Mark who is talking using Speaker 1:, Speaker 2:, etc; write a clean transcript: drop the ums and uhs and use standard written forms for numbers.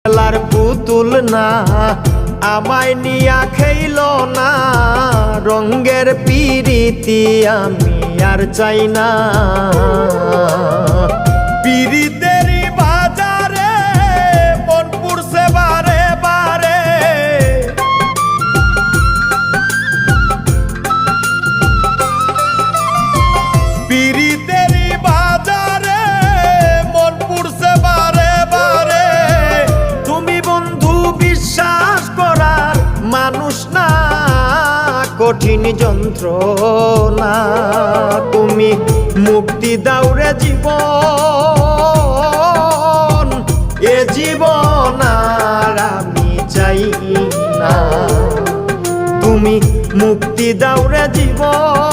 Speaker 1: খেলার পুতুল না আমায় নিয়া খেইল না, রঙ্গের পিরিতি আমি আর চাই না। পিরিতেরই বাজারে মন পুড়ছে বারে বারে, পিরিতেরই বাজারে মন পুড়ছে বারে বারে। তুমি বন্ধু বিশ্বাস করার মানুষ না, কঠিন যন্ত্রণা। তুমি মুক্তি দাও রে জীবন, এ জীবন আর আমি চাই না। তুমি মুক্তি দাও রে জীবন।